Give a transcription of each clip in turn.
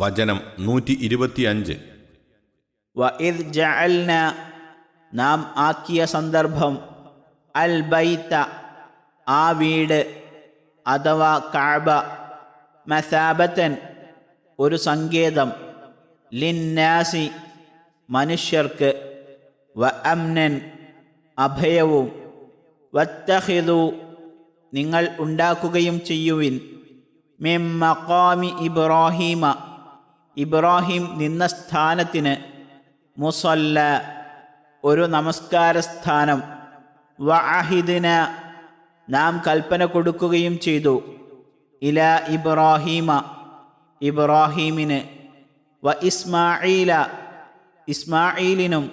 വചനം 125. വഇദ് ജഅൽന, നാം ആക്കിയ സന്ദർഭം, അൽ ബൈത്ത, ആ വീട് അഥവാ കഅബ, മസാബത്തൻ, ഒരു സങ്കേതം, ലിന്നാസി, മനുഷ്യർക്ക്, വ അംനൻ, അഭയവും, വത്തഖിദു, നിങ്ങൾ ഉണ്ടാക്കുകയും ചെയ്യുവിൻ, മിൻ മഖാമി ഇബ്രാഹീമ, ഇബ്രാഹിം നിന്ന സ്ഥാനത്തിന്, മുസല്ല, ഒരു നമസ്കാരസ്ഥാനം, വ അഹിദ്ന, നാം കൽപ്പന കൊടുക്കുകയും ചെയ്തു, ഇലാ ഇബ്രാഹീമ, ഇബ്രാഹീമിന്, വ ഇസ്മാഈല, ഇസ്മാഈലിനും,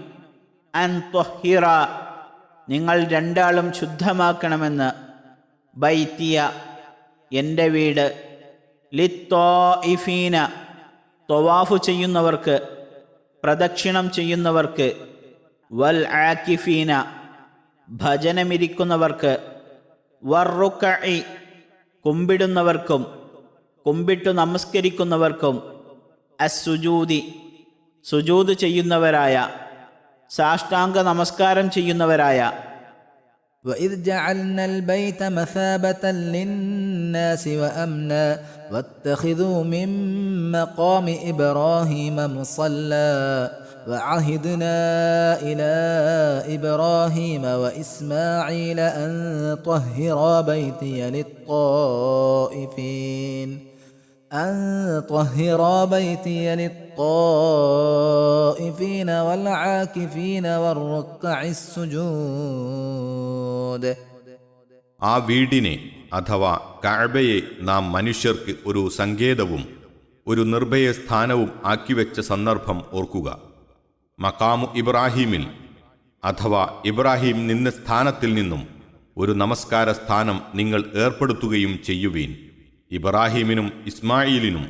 അൻ ത്വഹിറ, നിങ്ങൾ രണ്ടാളും ശുദ്ധമാക്കണമെന്ന്, ബൈത്തിയ, എൻ്റെ വീട്, ലിത്വാഇഫീന, ത്വവാഫ് ചെയ്യുന്നവർക്ക്, പ്രദക്ഷിണം ചെയ്യുന്നവർക്ക്, വൽ ആകിഫീന, ഭജനമിരിക്കുന്നവർക്ക്, വർറുക്കഇ, കുമ്പിടുന്നവർക്കും കുമ്പിട്ടു നമസ്കരിക്കുന്നവർക്കും, അസ്സുജൂദി, സുജൂദ് ചെയ്യുന്നവരായ, സാഷ്ടാംഗ നമസ്കാരം ചെയ്യുന്നവരായ. وإذ جعلنا البيت مثابة للناس وأمنا واتخذوا من مقام إبراهيم مصلى وعهدنا إلى إبراهيم وإسماعيل أن طهرا بيتي للطائفين والعاكفين والركع السجود. ആ വീടിനെ അഥവാ കഅബയെ നാം മനുഷ്യർക്ക് ഒരു സങ്കേതവും ഒരു നിർഭയസ്ഥാനവും ആക്കിവെച്ച സന്ദർഭം ഓർക്കുക. മഖാമു ഇബ്രാഹീമിൽ അഥവാ ഇബ്രാഹിം നിന്ന സ്ഥാനത്തിൽ നിന്നും ഒരു നമസ്കാര സ്ഥാനം നിങ്ങൾ ഏർപ്പെടുത്തുകയും ചെയ്യുവീൻ. ഇബ്രാഹീമിനും ഇസ്മായിലിനും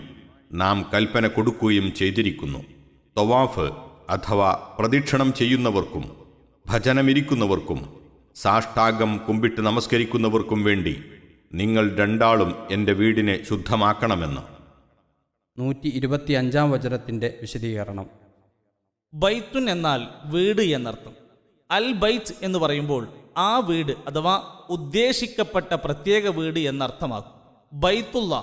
നാം കൽപ്പന കൊടുക്കുകയും ചെയ്തിരിക്കുന്നു. ത്വവാഫ് അഥവാ പ്രദക്ഷിണം ചെയ്യുന്നവർക്കും ഭജനമിരിക്കുന്നവർക്കും സാഷ്ടാംഗം കുമ്പിട്ട് നമസ്കരിക്കുന്നവർക്കും വേണ്ടി നിങ്ങൾ രണ്ടാളും എൻ്റെ വീടിനെ ശുദ്ധമാക്കണമെന്ന്. 125 വചനത്തിൻ്റെ വിശദീകരണം. ബൈത്തുൻ എന്നാൽ വീട് എന്നർത്ഥം. അൽ ബൈത്ത് എന്ന് പറയുമ്പോൾ ആ വീട് അഥവാ ഉദ്ദേശിക്കപ്പെട്ട പ്രത്യേക വീട് എന്നർത്ഥമാകും. ബൈത്തുള്ള,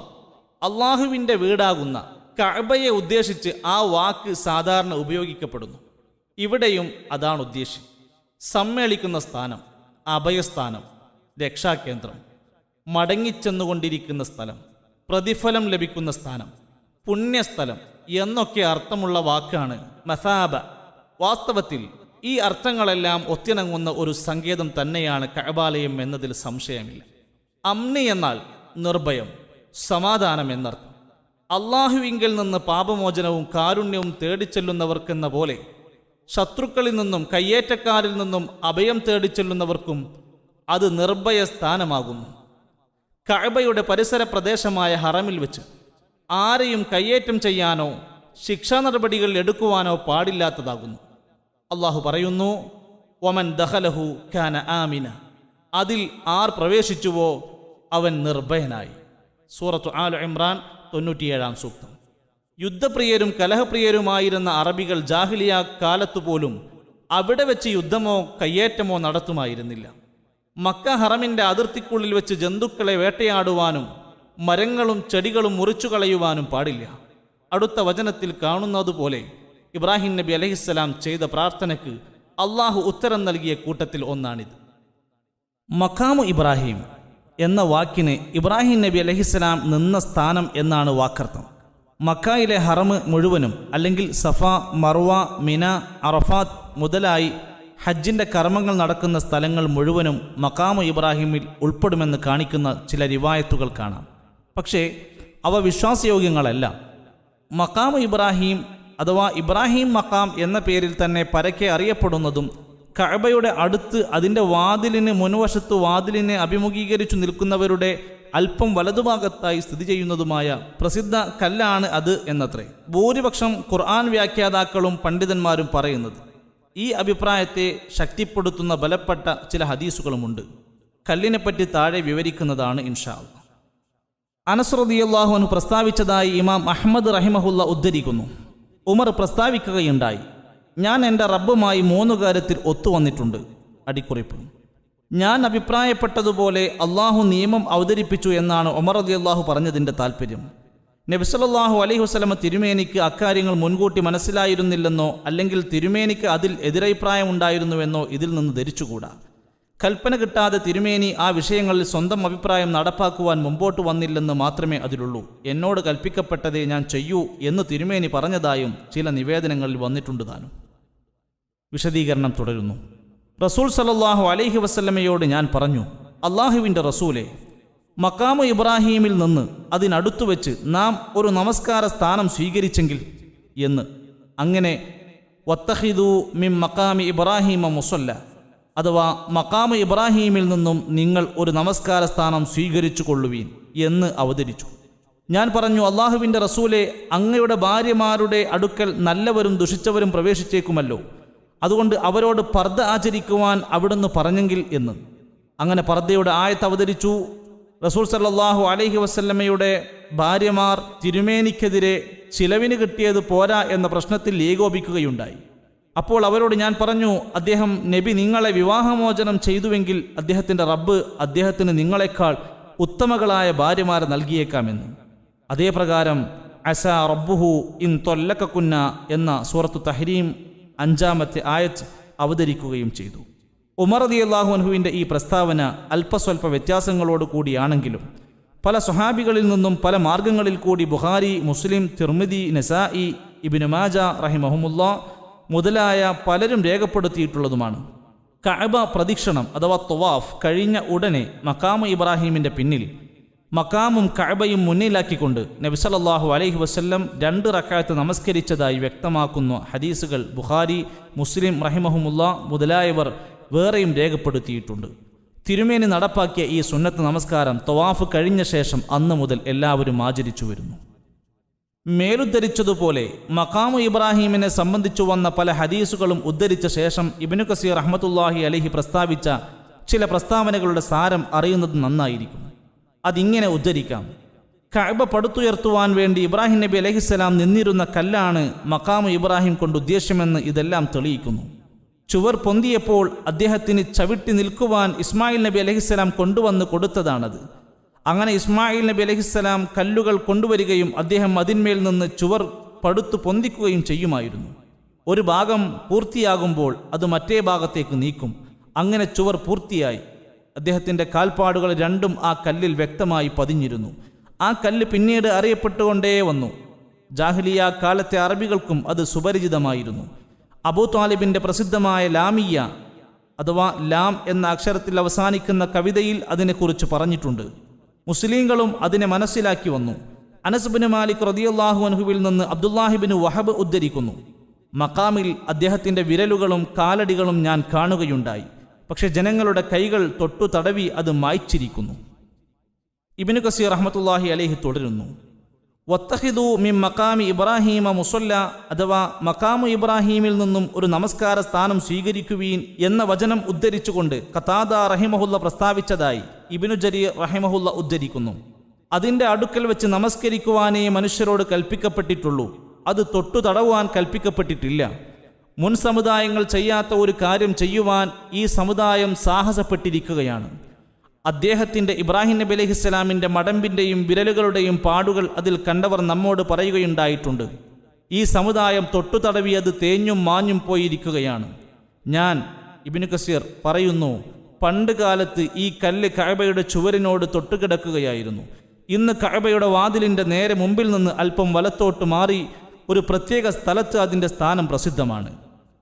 അള്ളാഹുവിൻ്റെ വീടാകുന്ന കഅബയെ ഉദ്ദേശിച്ച് ആ വാക്ക് സാധാരണ ഉപയോഗിക്കപ്പെടുന്നു. ഇവിടെയും അതാണ് ഉദ്ദേശ്യം. സമ്മേളിക്കുന്ന സ്ഥാനം, അഭയസ്ഥാനം, രക്ഷാകേന്ദ്രം, മടങ്ങിച്ചെന്നുകൊണ്ടിരിക്കുന്ന സ്ഥലം, പ്രതിഫലം ലഭിക്കുന്ന സ്ഥാനം, പുണ്യസ്ഥലം എന്നൊക്കെ അർത്ഥമുള്ള വാക്കാണ് മസാബ. വാസ്തവത്തിൽ ഈ അർത്ഥങ്ങളെല്ലാം ഒത്തിണങ്ങുന്ന ഒരു സങ്കേതം തന്നെയാണ് കഅബാലയം എന്നതിൽ സംശയമില്ല. അമ്നി എന്നാൽ നിർഭയം, സമാധാനം എന്നർത്ഥം. അള്ളാഹുവിങ്കിൽ നിന്ന് പാപമോചനവും കാരുണ്യവും തേടിച്ചെല്ലുന്നവർക്കെന്ന പോലെ ശത്രുക്കളിൽ നിന്നും കയ്യേറ്റക്കാരിൽ നിന്നും അഭയം തേടിച്ചെല്ലുന്നവർക്കും അത് നിർഭയ സ്ഥാനമാകുന്നു. കഅബയുടെ പരിസര പ്രദേശമായ ഹറമിൽ വെച്ച് ആരെയും കയ്യേറ്റം ചെയ്യാനോ ശിക്ഷാ നടപടികൾ എടുക്കുവാനോ പാടില്ലാത്തതാകുന്നു. അള്ളാഹു പറയുന്നു, വമൻ ദഖലഹു കാന ആമിന, അതിൽ ആർ പ്രവേശിച്ചുവോ അവൻ നിർഭയനായി. സൂറത്തു ആൽ ഇമ്രാൻ 97 സൂക്തം. യുദ്ധപ്രിയരും കലഹപ്രിയരുമായിരുന്ന അറബികൾ ജാഹിലിയ കാലത്തുപോലും അവിടെ വെച്ച് യുദ്ധമോ കയ്യേറ്റമോ നടത്തുമായിരുന്നില്ല. മക്ക ഹറമിൻ്റെ അതിർത്തിക്കുള്ളിൽ വെച്ച് ജന്തുക്കളെ വേട്ടയാടുവാനും മരങ്ങളും ചെടികളും മുറിച്ചു കളയുവാനും പാടില്ല. അടുത്ത വചനത്തിൽ കാണുന്നതുപോലെ ഇബ്രാഹിം നബി അലൈഹിസ്സലാം ചെയ്ത പ്രാർത്ഥനയ്ക്ക് അള്ളാഹു ഉത്തരം നൽകിയ കൂട്ടത്തിൽ ഒന്നാണിത്. മഖാമു ഇബ്രാഹിം എന്ന വാക്കിന് ഇബ്രാഹിം നബി അലൈഹിസ്സലാം നിന്ന സ്ഥാനം എന്നാണ് വാക്കർത്ഥം. മക്കയിലെ ഹറമ് മുഴുവനും അല്ലെങ്കിൽ സഫ, മർവ, മിന, അറഫാത്ത് മുതലായി ഹജ്ജിൻ്റെ കർമ്മങ്ങൾ നടക്കുന്ന സ്ഥലങ്ങൾ മുഴുവനും മഖാമു ഇബ്രാഹിമിൽ ഉൾപ്പെടുമെന്ന് കാണിക്കുന്ന ചില റിവായത്തുകൾ കാണാം. പക്ഷേ അവ വിശ്വാസയോഗ്യങ്ങളല്ല. മഖാമു ഇബ്രാഹിം അഥവാ ഇബ്രാഹിം മഖാം എന്ന പേരിൽ തന്നെ പരക്കെ അറിയപ്പെടുന്നതും കഅബയുടെ അടുത്ത് അതിൻ്റെ വാതിലിന് മുൻവശത്ത് വാതിലിനെ അഭിമുഖീകരിച്ചു നിൽക്കുന്നവരുടെ അല്പം വലതുഭാഗത്തായി സ്ഥിതി ചെയ്യുന്നതുമായ പ്രസിദ്ധ കല്ലാണ് അത് എന്നത്രേ ഭൂരിപക്ഷം ഖുർആൻ വ്യാഖ്യാതാക്കളും പണ്ഡിതന്മാരും പറയുന്നത്. ഈ അഭിപ്രായത്തെ ശക്തിപ്പെടുത്തുന്ന ബലപ്പെട്ട ചില ഹദീസുകളുമുണ്ട്. കല്ലിനെപ്പറ്റി താഴെ വിവരിക്കുന്നതാണ് ഇൻഷാ അല്ലാഹ്. അനസ് റളിയല്ലാഹു അൻഹു പ്രസ്താവിച്ചതായി ഇമാം അഹ്മദ് റഹിമഹുല്ല ഉദ്ധരിക്കുന്നു. ഉമർ പ്രസ്താവിക്കുകയുണ്ടായി, ഞാൻ എൻ്റെ റബ്ബുമായി 3 കാര്യത്തിൽ ഒത്തുവന്നിട്ടുണ്ട്. അടിക്കുറിപ്പ്: ഞാൻ അഭിപ്രായപ്പെട്ടതുപോലെ അള്ളാഹു നിയമം അവതരിപ്പിച്ചു എന്നാണ് ഉമർ റളിയല്ലാഹു പറഞ്ഞതിൻ്റെ താല്പര്യം. നബി സല്ലല്ലാഹു അലൈഹി വസല്ലമ തിരുമേനിക്ക് അക്കാര്യങ്ങൾ മുൻകൂട്ടി മനസ്സിലായിരുന്നില്ലെന്നോ അല്ലെങ്കിൽ തിരുമേനിക്ക് അതിൽ എതിരഭിപ്രായം ഉണ്ടായിരുന്നുവെന്നോ ഇതിൽ നിന്ന് ധരിച്ചുകൂടാ. കൽപ്പന കിട്ടാതെ തിരുമേനി ആ വിഷയങ്ങളിൽ സ്വന്തം അഭിപ്രായം നടപ്പാക്കുവാൻ മുമ്പോട്ട് വന്നില്ലെന്ന് മാത്രമേ അതിലുള്ളൂ. എന്നോട് കൽപ്പിക്കപ്പെട്ടതേ ഞാൻ ചെയ്യൂ എന്ന് തിരുമേനി പറഞ്ഞതായും ചില നിവേദനങ്ങളിൽ വന്നിട്ടുണ്ട് താനും. വിശദീകരണം തുടരുന്നു. റസൂൽ സല്ലല്ലാഹു അലൈഹി വസല്ലമയോട് ഞാൻ പറഞ്ഞു, അള്ളാഹുവിൻ്റെ റസൂലെ, മക്കാമു ഇബ്രാഹീമിൽ നിന്ന് അതിനടുത്തു വെച്ച് നാം ഒരു നമസ്കാര സ്ഥാനം സ്വീകരിച്ചെങ്കിൽ എന്ന്. അങ്ങനെ വത്തഖിദു മിൻ മക്കാമി ഇബ്രാഹീമ മുസല്ല, അഥവാ മക്കാമു ഇബ്രാഹീമിൽ നിന്നും നിങ്ങൾ ഒരു നമസ്കാര സ്ഥാനം സ്വീകരിച്ചു കൊള്ളുവീൻ എന്ന് അവതരിച്ചു. ഞാൻ പറഞ്ഞു, അള്ളാഹുവിൻ്റെ റസൂലെ, അങ്ങയുടെ ഭാര്യമാരുടെ അടുക്കൽ നല്ലവരും ദുഷിച്ചവരും പ്രവേശിച്ചേക്കുമല്ലോ, അതുകൊണ്ട് അവരോട് പർദ്ദ ആചരിക്കുവാൻ അവിടുന്ന് പറഞ്ഞെങ്കിൽ എന്ന്. അങ്ങനെ പർദ്ദയുടെ ആയത്ത് അവതരിച്ചു. റസൂൽ സല്ലല്ലാഹു അലൈഹി വസല്ലമയുടെ ഭാര്യമാർ തിരുമേനിക്കെതിരെ ചിലവിന് കിട്ടിയത് പോരാ എന്ന പ്രശ്നത്തിൽ ഏകോപിക്കുകയുണ്ടായി. അപ്പോൾ അവരോട് ഞാൻ പറഞ്ഞു, അദ്ദേഹം നബി നിങ്ങളെ വിവാഹമോചനം ചെയ്തുവെങ്കിൽ അദ്ദേഹത്തിൻ്റെ റബ്ബ് അദ്ദേഹത്തിന് നിങ്ങളെക്കാൾ ഉത്തമകളായ ഭാര്യമാരെ നൽകിയേക്കാമെന്ന്. അതേപ്രകാരം അസാ റബ്ബുഹു ഇൻ തൊല്ലക്കുന്ന എന്ന സൂറത്തു തഹ്രീം 5-ാമത്തെ ആയത്ത് അവതരിക്കുകയും ചെയ്തു. ഉമർ റളിയല്ലാഹു അൻഹുവിൻ്റെ ഈ പ്രസ്താവന അല്പസ്വല്പ വ്യത്യാസങ്ങളോട് കൂടിയാണെങ്കിലും പല സ്വഹാബികളിൽ നിന്നും പല മാർഗങ്ങളിൽ കൂടി ബുഖാരി, മുസ്ലിം, തിർമിദി, നസായി, ഇബ്നു മാജ റഹിമഹുമുല്ലാ മുതലായ പലരും രേഖപ്പെടുത്തിയിട്ടുള്ളതുമാണ്. കഅബ പ്രദക്ഷിണം അഥവാ ത്വവാഫ് കഴിഞ്ഞ ഉടനെ മക്കാമു ഇബ്രാഹീമിൻ്റെ പിന്നിൽ മക്കാമും കഅബയും മുന്നിലാക്കിക്കൊണ്ട് നബി സല്ലല്ലാഹു അലൈഹി വസല്ലം 2 റക്അത്ത് നമസ്കരിച്ചതായി വ്യക്തമാക്കുന്ന ഹദീസുകൾ ബുഖാരി, മുസ്ലിം റഹിമഹുമുല്ലാ മുതലായവർ വേറെയും രേഖപ്പെടുത്തിയിട്ടുണ്ട്. തിരുമേനി നടപ്പാക്കിയ ഈ സുന്നത്ത് നമസ്കാരം ത്വവാഫ് കഴിഞ്ഞ ശേഷം അന്ന് മുതൽ എല്ലാവരും ആചരിച്ചു വരുന്നു. മേലുദ്ധരിച്ചതുപോലെ മഖാമു ഇബ്രാഹീമിനെ സംബന്ധിച്ചു വന്ന പല ഹദീസുകളും ഉദ്ധരിച്ച ശേഷം ഇബ്നു കസീർ റഹ്മത്തുള്ളാഹി അലൈഹി പ്രസ്താവിച്ച ചില പ്രസ്താവനകളുടെ സാരം അറിയുന്നത് നന്നായിരിക്കും. അതിങ്ങനെ ഉദ്ധരിക്കാം. കഅബ പടുത്തുയർത്തുവാൻ വേണ്ടി ഇബ്രാഹിം നബി അലൈഹിസ്സലാം നിന്നിരുന്ന കല്ലാണ് മഖാമു ഇബ്രാഹിം കൊണ്ട് ഉദ്ദേശ്യമെന്ന് ഇതെല്ലാം തെളിയിക്കുന്നു. ചുവർ പൊന്തിയപ്പോൾ അദ്ദേഹത്തിന് ചവിട്ടി നിൽക്കുവാൻ ഇസ്മായിൽ നബി അലൈഹിസ്സലാം കൊണ്ടുവന്ന് കൊടുത്തതാണത്. അങ്ങനെ ഇസ്മായിൽ നബി അലൈഹിസ്സലാം കല്ലുകൾ കൊണ്ടുവരികയും അദ്ദേഹം അതിന്മേൽ നിന്ന് ചുവർ പടുത്തു പൊന്തിക്കുകയും ചെയ്യുമായിരുന്നു. ഒരു ഭാഗം പൂർത്തിയാകുമ്പോൾ അത് മറ്റേ ഭാഗത്തേക്ക് നീക്കും. അങ്ങനെ ചുവർ പൂർത്തിയായി. അദ്ദേഹത്തിൻ്റെ കാൽപ്പാടുകൾ 2ഉം ആ കല്ലിൽ വ്യക്തമായി പതിഞ്ഞിരുന്നു. ആ കല്ല് പിന്നീട് അറിയപ്പെട്ടുകൊണ്ടേ വന്നു. ജാഹിലിയ കാലത്തെ അറബികൾക്കും അത് സുപരിചിതമായിരുന്നു. അബൂ ത്വാലിബിൻ്റെ പ്രസിദ്ധമായ ലാമിയ അഥവാ ലാം എന്ന അക്ഷരത്തിൽ അവസാനിക്കുന്ന കവിതയിൽ അതിനെക്കുറിച്ച് പറഞ്ഞിട്ടുണ്ട്. മുസ്ലിങ്ങളും അതിനെ മനസ്സിലാക്കി വന്നു. അനസ് ബിൻ മാലിക് റളിയല്ലാഹു അൻഹുവിൽ നിന്ന് അബ്ദുല്ലാഹിബിൻ വഹബ് ഉദ്ധരിക്കുന്നു, മഖാമിൽ അദ്ദേഹത്തിൻ്റെ വിരലുകളും കാലടികളും ഞാൻ കാണുകയുണ്ടായി. പക്ഷെ ജനങ്ങളുടെ കൈകൾ തൊട്ടു തടവി അത് മായ്ച്ചിരിക്കുന്നു. ഇബ്നു കസീർ റഹ്മത്തുള്ളാഹി അലൈഹി തുടരുന്നു, വത്തഖിദു മിൻ മഖാമി ഇബ്രാഹീമ മുസല്ല, അഥവാ മഖാമു ഇബ്രാഹീമിൽ നിന്നും ഒരു നമസ്കാര സ്ഥാനം സ്വീകരിക്കുവീൻ എന്ന വചനം ഉദ്ധരിച്ചുകൊണ്ട് ഖതാദ റഹിമഹുല്ല പ്രസ്താവിച്ചതായി ഇബ്നു ജരീർ റഹിമഹുല്ല ഉദ്ധരിക്കുന്നു. അതിൻ്റെ അടുക്കൽ വെച്ച് നമസ്കരിക്കുവാനേ മനുഷ്യരോട് കൽപ്പിക്കപ്പെട്ടിട്ടുള്ളൂ, അത് തൊട്ടു തടവുവാൻ കൽപ്പിക്കപ്പെട്ടിട്ടില്ല. മുൻ സമുദായങ്ങൾ ചെയ്യാത്ത ഒരു കാര്യം ചെയ്യുവാൻ ഈ സമുദായം സാഹസപ്പെട്ടിരിക്കുകയാണ്. അദ്ദേഹത്തിൻ്റെ ഇബ്രാഹിം നബി അലൈഹിസ്സലാമിൻ്റെ മടമ്പിൻ്റെയും വിരലുകളുടെയും പാടുകൾ അതിൽ കണ്ടവർ നമ്മോട് പറയുകയുണ്ടായിട്ടുണ്ട്. ഈ സമുദായം തൊട്ടു തടവി അത് തേഞ്ഞും മാഞ്ഞും പോയിരിക്കുകയാണ്. ഞാൻ ഇബ്നു കസീർ പറയുന്നു, പണ്ട് കാലത്ത് ഈ കല്ല് കഅബയുടെ ചുവരിനോട് തൊട്ടുകിടക്കുകയായിരുന്നു. ഇന്ന് കഅബയുടെ വാതിലിൻ്റെ നേരെ മുമ്പിൽ നിന്ന് അല്പം വലത്തോട്ട് മാറി ഒരു പ്രത്യേക സ്ഥലത്ത് അതിൻ്റെ സ്ഥാനം പ്രസിദ്ധമാണ്.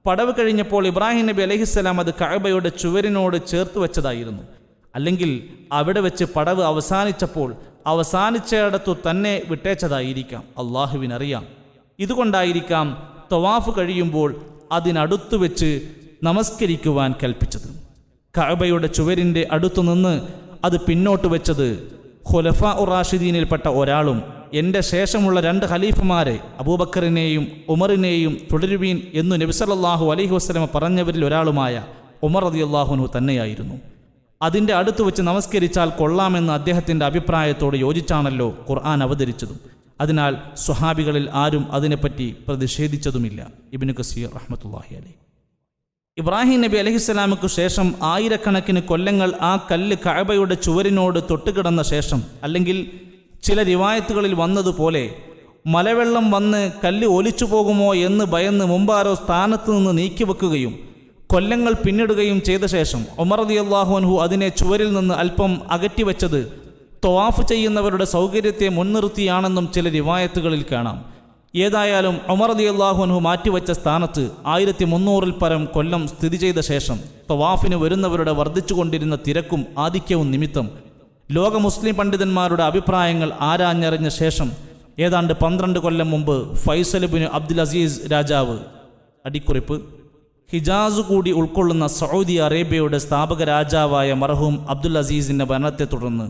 പടവ് കഴിഞ്ഞപ്പോൾ ഇബ്രാഹിം നബി അലൈഹിസ്സലാം അത് കഅബയുടെ ചുവരിനോട് ചേർത്ത് വെച്ചതായിരുന്നു. അല്ലെങ്കിൽ അവിടെ വെച്ച് പടവ് അവസാനിച്ചപ്പോൾ അവസാനിച്ചിടത്തു തന്നെ വിട്ടേച്ചതായിരിക്കാം, അള്ളാഹുവിനറിയാം. ഇതുകൊണ്ടായിരിക്കാം തവാഫ് കഴിയുമ്പോൾ അതിനടുത്തു വെച്ച് നമസ്കരിക്കുവാൻ കൽപ്പിച്ചത്. കഅബയുടെ ചുവരിൻ്റെ അടുത്തു നിന്ന് അത് പിന്നോട്ട് വെച്ചത് ഖുലഫാ റാഷിദീനിൽപ്പെട്ട ഒരാളും എൻ്റെ ശേഷമുള്ള 2 ഖലീഫമാരെ അബൂബക്കറിനെയും ഉമറിനെയും തുടരുവീൻ എന്നു നബി സല്ലല്ലാഹു അലൈഹി വസല്ലമ പറഞ്ഞവരിൽ ഒരാളുമായ ഉമർ റളിയല്ലാഹു അൻഹു തന്നെയായിരുന്നു. അതിൻ്റെ അടുത്ത് വെച്ച് നമസ്കരിച്ചാൽ കൊള്ളാമെന്ന് അദ്ദേഹത്തിൻ്റെ അഭിപ്രായത്തോട് യോജിച്ചാണല്ലോ ഖുർആൻ അവതരിച്ചതും. അതിനാൽ സ്വഹാബികളിൽ ആരും അതിനെപ്പറ്റി പ്രതിഷേധിച്ചതുമില്ല. ഇബ്നു കസീർ റഹ്മത്തുള്ളാഹി അലൈഹി. ഇബ്രാഹിം നബി അലൈഹിസ്സലാമയ്ക്കു ശേഷം ആയിരക്കണക്കിന് കൊല്ലങ്ങൾ ആ കല്ല് കഅബയുടെ ചുവരിനോട് തൊട്ടുകിടന്ന ശേഷം, അല്ലെങ്കിൽ ചില റിവായത്തുകളിൽ വന്നതുപോലെ മലവെള്ളം വന്ന് കല്ല് ഒലിച്ചു പോകുമോ എന്ന് ഭയന്ന് മുമ്പാരോ സ്ഥാനത്ത് നിന്ന് നീക്കിവെക്കുകയും കൊല്ലങ്ങൾ പിന്നിടുകയും ചെയ്ത ശേഷം ഉമർ റളിയല്ലാഹു അൻഹു അതിനെ ചുവരിൽ നിന്ന് അല്പം അകറ്റിവെച്ചത് തവാഫ് ചെയ്യുന്നവരുടെ സൗകര്യത്തെ മുൻനിർത്തിയാണെന്നും ചില റിവായത്തുകളിൽ കാണാം. ഏതായാലും ഉമർ റളിയല്ലാഹു അൻഹു മാറ്റിവെച്ച സ്ഥാനത്ത് 1300 പരം കൊല്ലം സ്ഥിതി ചെയ്ത ശേഷം തവാഫിന് വരുന്നവരുടെ വർദ്ധിച്ചുകൊണ്ടിരുന്ന തിരക്കും ആധിക്യവും നിമിത്തം ലോക മുസ്ലിം പണ്ഡിതന്മാരുടെ അഭിപ്രായങ്ങൾ ആരാഞ്ഞറിഞ്ഞ ശേഷം ഏതാണ്ട് 12 കൊല്ലം മുമ്പ് ഫൈസൽ ഇബ്നു അബ്ദുൽ അസീസ് രാജാവ്, അടിക്കുറിപ്പ്, ഹിജാസ് കൂടി ഉൾക്കൊള്ളുന്ന സൗദി അറേബ്യയുടെ സ്ഥാപക രാജാവായ മർഹൂം അബ്ദുൽ അസീസിൻ്റെ മരണത്തെ തുടർന്ന്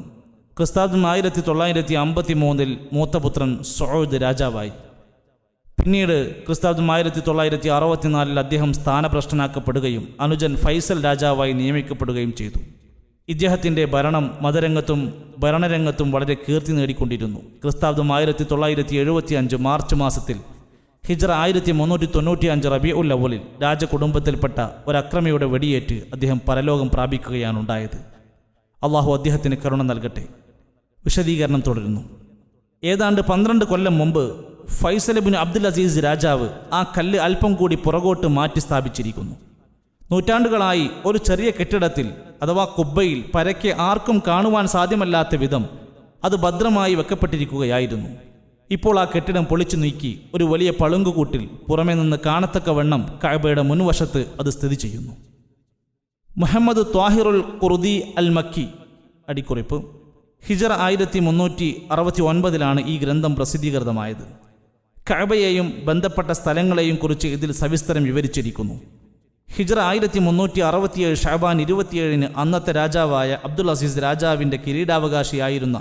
ക്രിസ്താബ്ദം 1953 മൂത്തപുത്രൻ സൗദ് രാജാവായി. പിന്നീട് ക്രിസ്താബ്ദം 1964 അദ്ദേഹം സ്ഥാനഭ്രഷ്ടനാക്കപ്പെടുകയും അനുജൻ ഫൈസൽ രാജാവായി നിയമിക്കപ്പെടുകയും ചെയ്തു. ഇദ്ദേഹത്തിൻ്റെ ഭരണം മതരംഗത്തും ഭരണരംഗത്തും വളരെ കീർത്തി നേടിക്കൊണ്ടിരുന്നു. ക്രിസ്താബ്ദം 1975 മാർച്ച് മാസത്തിൽ ഹിജ്റ 1395 റബീഉൽ അവ്വലിൽ രാജകുടുംബത്തിൽപ്പെട്ട ഒരക്രമിയുടെ വെടിയേറ്റ് അദ്ദേഹം പരലോകം പ്രാപിക്കുകയാണ് ഉണ്ടായത്. അള്ളാഹു അദ്ദേഹത്തിന് കരുണ നൽകട്ടെ. വിശദീകരണം തുടരുന്നു. ഏതാണ്ട് 12 കൊല്ലം മുമ്പ് ഫൈസൽ ഇബ്നു അബ്ദുൽ അസീസ് രാജാവ് ആ കല്ല് അല്പം കൂടി പുറകോട്ട് മാറ്റി സ്ഥാപിച്ചിരിക്കുന്നു. നൂറ്റാണ്ടുകളായി ഒരു ചെറിയ കെട്ടിടത്തിൽ അഥവാ കുബ്ബയിൽ പരക്കെ ആർക്കും കാണുവാൻ സാധ്യമല്ലാത്ത വിധം അത് ഭദ്രമായി വെക്കപ്പെട്ടിരിക്കുകയായിരുന്നു. ഇപ്പോൾ ആ കെട്ടിടം പൊളിച്ചു നീക്കി ഒരു വലിയ പളുങ്കുകൂട്ടിൽ പുറമേ നിന്ന് കാണത്തക്ക വണ്ണം കഅബയുടെ മുൻവശത്ത് അത് സ്ഥിതി ചെയ്യുന്നു. മുഹമ്മദ് ത്വാഹിറുൽ ഖുർദി അൽ മക്കി, അടിക്കുറിപ്പ്, ഹിജ്റ 1369 ഈ ഗ്രന്ഥം പ്രസിദ്ധീകൃതമായത്. കഅബയെയും ബന്ധപ്പെട്ട സ്ഥലങ്ങളെയും കുറിച്ച് ഇതിൽ സവിസ്തരം വിവരിച്ചിരിക്കുന്നു. ഹിജ്റ 1367 ഷഅബാൻ 27 അന്നത്തെ രാജാവായ അബ്ദുൽ അസീസ് രാജാവിൻ്റെ കിരീടാവകാശിയായിരുന്ന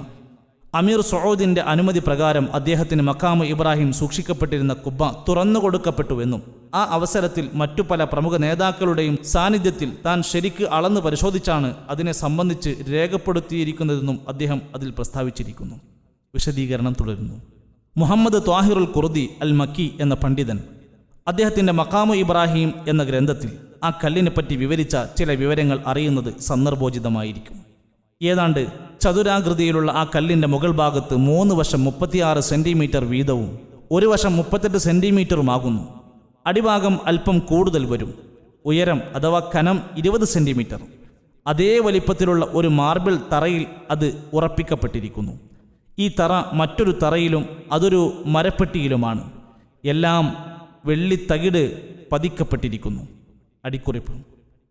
അമീർ സൗദിൻ്റെ അനുമതി പ്രകാരം അദ്ദേഹത്തിന് മഖാമു ഇബ്രാഹിം സൂക്ഷിക്കപ്പെട്ടിരുന്ന കുബ്ബ തുറന്നു കൊടുക്കപ്പെട്ടുവെന്നും ആ അവസരത്തിൽ മറ്റു പല പ്രമുഖ നേതാക്കളുടെയും സാന്നിധ്യത്തിൽ താൻ ശരിക്ക് അളന്ന് പരിശോധിച്ചാണ് അതിനെ സംബന്ധിച്ച് രേഖപ്പെടുത്തിയിരിക്കുന്നതെന്നും അദ്ദേഹം അതിൽ പ്രസ്താവിച്ചിരിക്കുന്നു. വിശദീകരണം തുടരുന്നു. മുഹമ്മദ് ത്വാഹിറുൽ ഖുർദി അൽ മക്കി എന്ന പണ്ഡിതൻ അദ്ദേഹത്തിൻ്റെ മഖാമു ഇബ്രാഹിം എന്ന ഗ്രന്ഥത്തിൽ ആ കല്ലിനെപ്പറ്റി വിവരിച്ച ചില വിവരങ്ങൾ അറിയുന്നത് സന്ദർഭോചിതമായിരിക്കും. ഏതാണ്ട് ചതുരാകൃതിയിലുള്ള ആ കല്ലിൻ്റെ മുകൾ ഭാഗത്ത് 3 വശം 36 സെൻറ്റിമീറ്റർ വീതവും ഒരു വശം 38 സെൻറ്റിമീറ്ററുമാകുന്നു. അടിഭാഗം അല്പം കൂടുതൽ വരും. ഉയരം അഥവാ കനം 20 സെൻറ്റിമീറ്റർ. അതേ വലിപ്പത്തിലുള്ള ഒരു മാർബിൾ തറയിൽ അത് ഉറപ്പിക്കപ്പെട്ടിരിക്കുന്നു. ഈ തറ മറ്റൊരു തറയിലും അതൊരു മരപ്പെട്ടിയിലുമാണ്. എല്ലാം വെള്ളിത്തകിട് പതിക്കപ്പെട്ടിരിക്കുന്നു. അടിക്കുറിപ്പ്,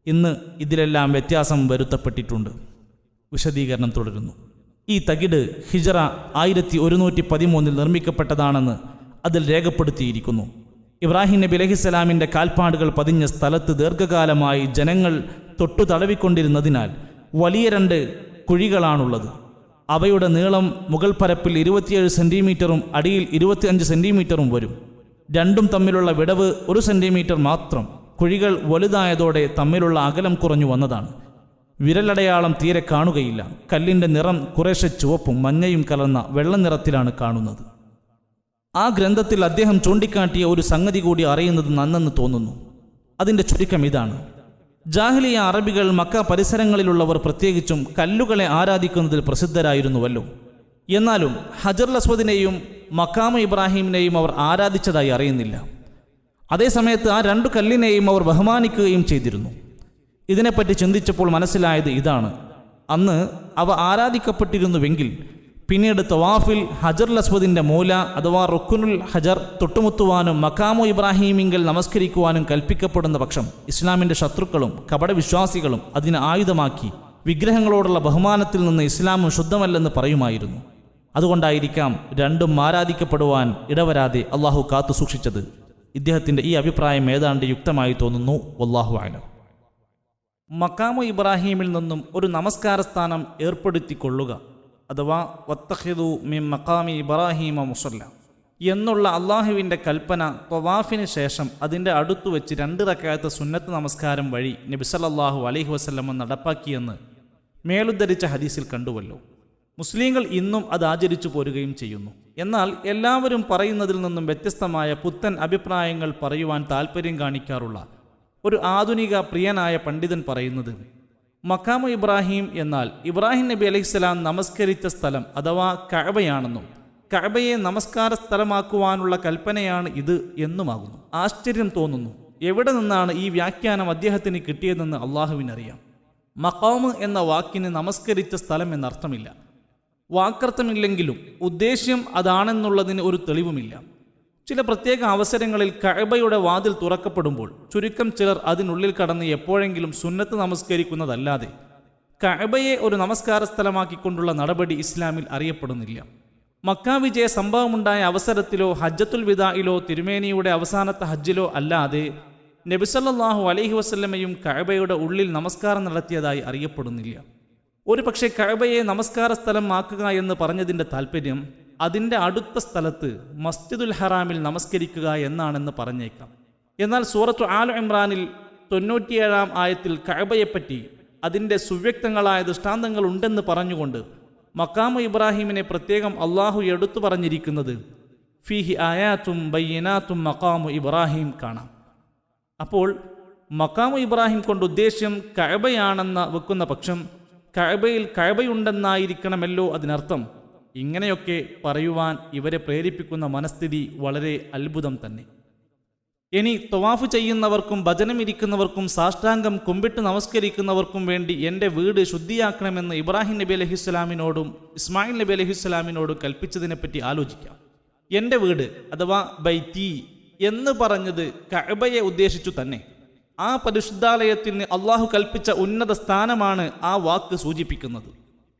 ഇന്ന് ഇതിലെല്ലാം വ്യത്യാസം വരുത്തപ്പെട്ടിട്ടുണ്ട്. വിശദീകരണം തുടരുന്നു. ഈ തകിട് ഹിജ്റ 1113 നിർമ്മിക്കപ്പെട്ടതാണെന്ന് അതിൽ രേഖപ്പെടുത്തിയിരിക്കുന്നു. ഇബ്രാഹിം നബി അലൈഹിസ്സലാമിൻ്റെ കാൽപ്പാടുകൾ പതിഞ്ഞ സ്ഥലത്ത് ദീർഘകാലമായി ജനങ്ങൾ തൊട്ടു തടവിക്കൊണ്ടിരുന്നതിനാൽ വലിയ 2 കുഴികളാണുള്ളത്. അവയുടെ നീളം മുകൾ പരപ്പിൽ 27 സെൻറ്റിമീറ്ററും അടിയിൽ 25 സെൻറ്റിമീറ്ററും വരും. രണ്ടും തമ്മിലുള്ള വിടവ് 1 സെൻറ്റിമീറ്റർ മാത്രം. കുഴികൾ വലുതായതോടെ തമ്മിലുള്ള അകലം കുറഞ്ഞു വന്നതാണ്. വിരലടയാളം തീരെ കാണുകയില്ല. കല്ലിൻ്റെ നിറം കുറേശ്ശെ ചുവപ്പും മഞ്ഞയും കലർന്ന വെള്ള നിറത്തിലാണ് കാണുന്നത്. ആ ഗ്രന്ഥത്തിൽ അദ്ദേഹം ചൂണ്ടിക്കാട്ടിയ ഒരു സംഗതി കൂടി അറിയുന്നത് നന്നെന്ന് തോന്നുന്നു. അതിൻ്റെ ചുരുക്കം ഇതാണ്. ജാഹിലിയ അറബികൾ മക്ക പരിസരങ്ങളിലുള്ളവർ പ്രത്യേകിച്ചും കല്ലുകളെ ആരാധിക്കുന്നതിൽ പ്രസിദ്ധരായിരുന്നുവല്ലോ. എന്നാലും ഹജറുൽ അസ്വദിനെയും മഖാമു ഇബ്രാഹിമിനെയും അവർ ആരാധിച്ചതായി അറിയുന്നില്ല. അതേസമയത്ത് ആ 2 കല്ലിനെയും അവർ ബഹുമാനിക്കുകയും ചെയ്തിരുന്നു. ഇതിനെപ്പറ്റി ചിന്തിച്ചപ്പോൾ മനസ്സിലായത് ഇതാണ്. അന്ന് അവ ആരാധിക്കപ്പെട്ടിരുന്നുവെങ്കിൽ പിന്നീട് തവാഫിൽ ഹജറുൽ അസ്വദിൻ്റെ മൂല അഥവാ റുക്കുനുൽ ഹജർ തൊട്ടുമുത്തുവാനും മഖാമു ഇബ്രാഹിമിങ്കിൽ നമസ്കരിക്കുവാനും കൽപ്പിക്കപ്പെടുന്ന പക്ഷം ഇസ്ലാമിൻ്റെ ശത്രുക്കളും കപടവിശ്വാസികളും അതിനെ ആയുധമാക്കി വിഗ്രഹങ്ങളോടുള്ള ബഹുമാനത്തിൽ നിന്ന് ഇസ്ലാമും ശുദ്ധമല്ലെന്ന് പറയുമായിരുന്നു. അതുകൊണ്ടായിരിക്കാം രണ്ടും ആരാധിക്കപ്പെടുവാൻ ഇടവരാതെ അള്ളാഹു കാത്തു സൂക്ഷിച്ചത്. ഇദ്ദേഹത്തിൻ്റെ ഈ അഭിപ്രായം ഏതാണ്ട് യുക്തമായി തോന്നുന്നു. വല്ലാഹു അലം. മഖാമു ഇബ്രാഹിമിൽ നിന്നും ഒരു നമസ്കാര സ്ഥാനം ഏർപ്പെടുത്തിക്കൊള്ളുക അഥവാ വത്തഖിദു മിൻ മഖാമി ഇബ്രാഹിമ മുസല്ല എന്നുള്ള അള്ളാഹുവിൻ്റെ കൽപ്പന തവാഫിന് ശേഷം അതിൻ്റെ അടുത്തു വെച്ച് 2 റക്അത്ത് സുന്നത്ത് നമസ്കാരം വഴി നബി സല്ലല്ലാഹു അലൈഹി വസല്ലം നടപ്പാക്കിയെന്ന് മേലുദ്ധരിച്ച ഹദീസിൽ കണ്ടുവല്ലോ. മുസ്ലിങ്ങൾ ഇന്നും അത് ആചരിച്ചു പോരുകയും ചെയ്യുന്നു. എന്നാൽ എല്ലാവരും പറയുന്നതിൽ നിന്നും വ്യത്യസ്തമായ പുത്തൻ അഭിപ്രായങ്ങൾ പറയുവാൻ താൽപ്പര്യം കാണിക്കാറുള്ള ഒരു ആധുനിക പ്രിയനായ പണ്ഡിതൻ പറയുന്നത്, മഖാമു ഇബ്രാഹിം എന്നാൽ ഇബ്രാഹിം നബി അലൈഹിസ്സലാം നമസ്കരിച്ച സ്ഥലം അഥവാ കഅബയാണെന്നും കഅബയെ നമസ്കാര സ്ഥലമാക്കുവാനുള്ള കൽപ്പനയാണ് ഇത് എന്നുമാകുന്നു. ആശ്ചര്യം തോന്നുന്നു, എവിടെ നിന്നാണ് ഈ വ്യാഖ്യാനം അദ്ദേഹത്തിന് കിട്ടിയതെന്ന് അള്ളാഹുവിനറിയാം. മഖാമ് എന്ന വാക്കിന് നമസ്കരിച്ച സ്ഥലം എന്നർത്ഥമില്ല. വാക്കർത്ഥമില്ലെങ്കിലും ഉദ്ദേശ്യം അതാണെന്നുള്ളതിന് ഒരു തെളിവുമില്ല. ചില പ്രത്യേക അവസരങ്ങളിൽ കഅബയുടെ വാതിൽ തുറക്കപ്പെടുമ്പോൾ ചുരുക്കം ചിലർ അതിനുള്ളിൽ കടന്ന് എപ്പോഴെങ്കിലും സുന്നത്ത് നമസ്കരിക്കുന്നതല്ലാതെ കഅബയെ ഒരു നമസ്കാര സ്ഥലമാക്കിക്കൊണ്ടുള്ള നടപടി ഇസ്ലാമിൽ അറിയപ്പെടുന്നില്ല. മക്ക വിജയ സംഭവമുണ്ടായ അവസരത്തിലോ ഹജ്ജത്തുൽ വിദായിലോ തിരുമേനിയുടെ അവസാനത്തെ ഹജ്ജിലോ അല്ലാതെ നബി സല്ലല്ലാഹു അലൈഹി വസല്ലമയും കഅബയുടെ ഉള്ളിൽ നമസ്കാരം നടത്തിയതായി അറിയപ്പെടുന്നില്ല. ഒരു പക്ഷേ കഅബയെ നമസ്കാര സ്ഥലം ആക്കുക എന്ന് പറഞ്ഞതിൻ്റെ താല്പര്യം അതിൻ്റെ അടുത്ത സ്ഥലത്ത് മസ്ജിദുൽ ഹറാമിൽ നമസ്കരിക്കുക എന്നാണെന്ന് പറഞ്ഞേക്കാം. എന്നാൽ സൂറത്തു ആൽ ഇമ്രാനിൽ 97-ാം ആയത്തിൽ കഅബയെപ്പറ്റി അതിൻ്റെ സുവ്യക്തങ്ങളായ ദൃഷ്ടാന്തങ്ങൾ ഉണ്ടെന്ന് പറഞ്ഞുകൊണ്ട് മഖാമു ഇബ്രാഹിമിനെ പ്രത്യേകം അള്ളാഹു എടുത്തു പറഞ്ഞിരിക്കുന്നത് ഫീഹി ആയാത്തും ബയ്യിനാത്തും മഖാമു ഇബ്രാഹിം കാണാം. അപ്പോൾ മഖാമു ഇബ്രാഹിം കൊണ്ട് ഉദ്ദേശ്യം കഅബയാണെന്ന വെക്കുന്ന പക്ഷം കഅബയിൽ കഅബയുണ്ടെന്നായിരിക്കണമല്ലോ അതിനർത്ഥം. ഇങ്ങനെയൊക്കെ പറയുവാൻ ഇവരെ പ്രേരിപ്പിക്കുന്ന മനസ്ഥിതി വളരെ അത്ഭുതം തന്നെ. ഇനി തവാഫ് ചെയ്യുന്നവർക്കും ഭജനമിരിക്കുന്നവർക്കും സാഷ്ടാംഗം കുമ്പിട്ട് നമസ്കരിക്കുന്നവർക്കും വേണ്ടി എൻ്റെ വീട് ശുദ്ധിയാക്കണമെന്ന് ഇബ്രാഹിം നബി അലൈഹിസ്സലാമിനോടും ഇസ്മായിൽ നബി അലൈഹിസ്സലാമിനോടും കൽപ്പിച്ചതിനെപ്പറ്റി ആലോചിക്കാം. എൻ്റെ വീട് അഥവാ ബൈത്തി എന്ന് പറഞ്ഞത് കഅബയെ ഉദ്ദേശിച്ചു തന്നെ. ആ പരിശുദ്ധാലയത്തിന് അള്ളാഹു കൽപ്പിച്ച ഉന്നത സ്ഥാനമാണ് ആ വാക്ക് സൂചിപ്പിക്കുന്നത്.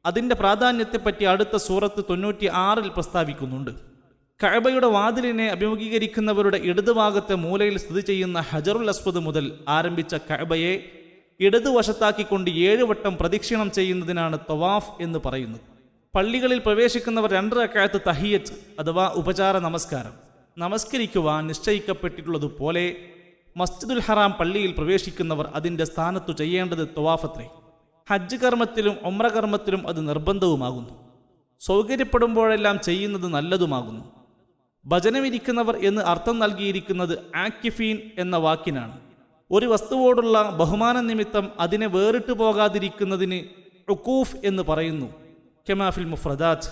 അതിൻ്റെ പ്രാധാന്യത്തെപ്പറ്റി അടുത്ത സൂറത്ത് 96-ൽ പ്രസ്താവിക്കുന്നുണ്ട്. കഅബയുടെ വാതിലിനെ അഭിമുഖീകരിക്കുന്നവരുടെ ഇടതുഭാഗത്തെ മൂലയിൽ സ്ഥിതി ചെയ്യുന്ന ഹജറുൽ അസ്വദ് മുതൽ ആരംഭിച്ച കഅബയെ ഇടതുവശത്താക്കിക്കൊണ്ട് 7 വട്ടം പ്രദക്ഷിണം ചെയ്യുന്നതിനാണ് തവാഫ് എന്ന് പറയുന്നത്. പള്ളികളിൽ പ്രവേശിക്കുന്നവർ 2 റക്അത്ത് തഹിയ്യത്ത് അഥവാ ഉപചാര നമസ്കാരം നമസ്കരിക്കുവാൻ നിശ്ചയിക്കപ്പെട്ടിട്ടുള്ളതുപോലെ മസ്ജിദുൽ ഹറാം പള്ളിയിൽ പ്രവേശിക്കുന്നവർ അതിൻ്റെ സ്ഥാനത്തു ചെയ്യേണ്ടത് തവാഫത്രേ. ഹജ്ജ് കർമ്മത്തിലും ഉംറ കർമ്മത്തിലും അത് നിർബന്ധവുമാകുന്നു. സൗകര്യപ്പെടുമ്പോഴെല്ലാം ചെയ്യുന്നത് നല്ലതുമാകുന്നു. ഭജനമിരിക്കുന്നവർ എന്ന് അർത്ഥം നൽകിയിരിക്കുന്നത് ആക്കിഫീൻ എന്ന വാക്കിനാണ്. ഒരു വസ്തുവോടുള്ള ബഹുമാന നിമിത്തം അതിനെ വേറിട്ടു പോകാതിരിക്കുന്നതിന് ഉഖൂഫ് എന്ന് പറയുന്നു. കെമാഫിൽ മുഫ്രദാത്ത്.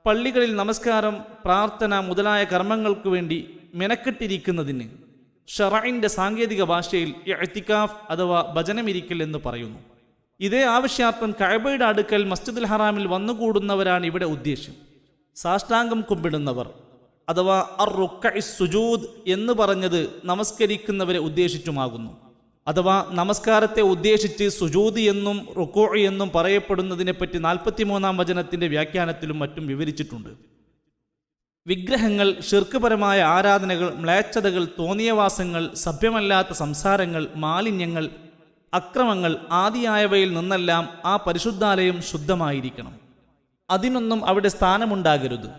പള്ളികളിൽ നമസ്കാരം, പ്രാർത്ഥന മുതലായ കർമ്മങ്ങൾക്ക് വേണ്ടി മെനക്കെട്ടിരിക്കുന്നതിന് ഷറഇന്റെ സാങ്കേതിക ഭാഷയിൽ ഇഅ്തികാഫ് അഥവാ ഭജനമിരിക്കൽ എന്ന് പറയുന്നു. ഇതേ ആവശ്യാർത്ഥം കഅബയുടെ അടുക്കൽ മസ്ജിദുൽ ഹറാമിൽ വന്നുകൂടുന്നവരാണ് ഇവിടെ ഉദ്ദേശ്യം. സാഷ്ടാംഗം കുമ്പിടുന്നവർ അഥവാ അർ-റുക്അഇസ് സുജൂദ് എന്ന് പറഞ്ഞത് നമസ്കരിക്കുന്നവരെ ഉദ്ദേശിച്ചുമാകുന്നു. അഥവാ നമസ്കാരത്തെ ഉദ്ദേശിച്ച് സുജൂദ് എന്നും റുക്കൂഅ് എന്നും പറയപ്പെടുന്നതിനെപ്പറ്റി 43-ാം വചനത്തിൻ്റെ വ്യാഖ്യാനത്തിലും മറ്റും വിവരിച്ചിട്ടുണ്ട്. വിഗ്രഹങ്ങൾ, ശിർക്ക്പരമായ ആരാധനകൾ, മ്ലേച്ഛതകൾ, തോന്നിയവാസങ്ങൾ, സഭ്യമല്ലാത്ത സംസാരങ്ങൾ, മാലിന്യങ്ങൾ, അക്രമങ്ങൾ ആദിയായവയിൽ നിന്നെല്ലാം ആ പരിശുദ്ധാലയം ശുദ്ധമായിരിക്കണം. അതിനൊന്നും അവിടെ സ്ഥാനമുണ്ടാകരുത്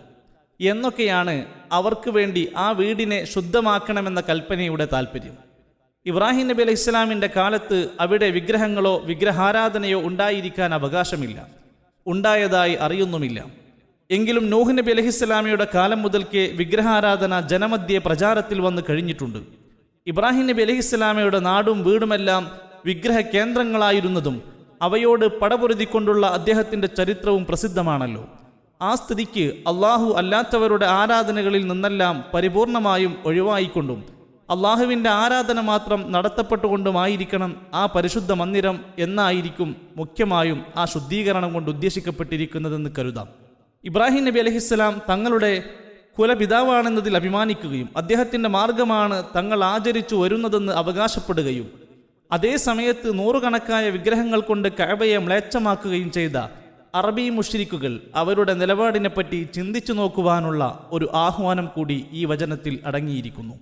എന്നൊക്കെയാണ് അവർക്ക് വേണ്ടി ആ വീടിനെ ശുദ്ധമാക്കണമെന്ന കൽപ്പനയുടെ താല്പര്യം. ഇബ്രാഹിം നബി അലൈഹി ഇസ്ലാമിൻ്റെ കാലത്ത് അവിടെ വിഗ്രഹങ്ങളോ വിഗ്രഹാരാധനയോ ഉണ്ടായിരിക്കാൻ അവകാശമില്ല, ഉണ്ടായതായി അറിയുന്നുമില്ല. എങ്കിലും നൂഹ് നബി അലൈഹിസ്സലാമിയുടെ കാലം മുതൽക്കേ വിഗ്രഹാരാധന ജനമധ്യേ പ്രചാരത്തിൽ വന്ന് കഴിഞ്ഞിട്ടുണ്ട്. ഇബ്രാഹിം നബി അലൈഹിസ്സലാമയുടെ നാടും വീടുമെല്ലാം വിഗ്രഹ കേന്ദ്രങ്ങളായിരുന്നതും അവയോട് പടപൊരുതിക്കൊണ്ടുള്ള അദ്ദേഹത്തിൻ്റെ ചരിത്രവും പ്രസിദ്ധമാണല്ലോ. ആ സ്ഥിതിക്ക് അള്ളാഹു അല്ലാത്തവരുടെ ആരാധനകളിൽ നിന്നെല്ലാം പരിപൂർണമായും ഒഴിവായിക്കൊണ്ടും അള്ളാഹുവിൻ്റെ ആരാധന മാത്രം നടത്തപ്പെട്ടുകൊണ്ടുമായിരിക്കണം ആ പരിശുദ്ധ മന്ദിരം എന്നായിരിക്കും മുഖ്യമായും ആ ശുദ്ധീകരണം കൊണ്ട് ഉദ്ദേശിക്കപ്പെട്ടിരിക്കുന്നതെന്ന് കരുതാം. ഇബ്രാഹിം നബി അലൈഹിസ്സലാം തങ്ങളുടെ കുലപിതാവാണെന്നതിൽ അഭിമാനിക്കുകയും അദ്ദേഹത്തിൻ്റെ മാർഗമാണ് തങ്ങൾ ആചരിച്ചു വരുന്നതെന്ന് അവകാശപ്പെടുകയും അതേ സമയത്ത് നൂറുകണക്കായ വിഗ്രഹങ്ങൾ കൊണ്ട് കഅബയെ മ്ലേച്ഛമാക്കുകയും ചെയ്ത അറബി മുശ്രിക്കുകൾ അവരുടെ നിലപാടിനെപ്പറ്റി ചിന്തിച്ചു നോക്കുവാനുള്ള ഒരു ആഹ്വാനം കൂടി ഈ വചനത്തിൽ അടങ്ങിയിരിക്കുന്നു.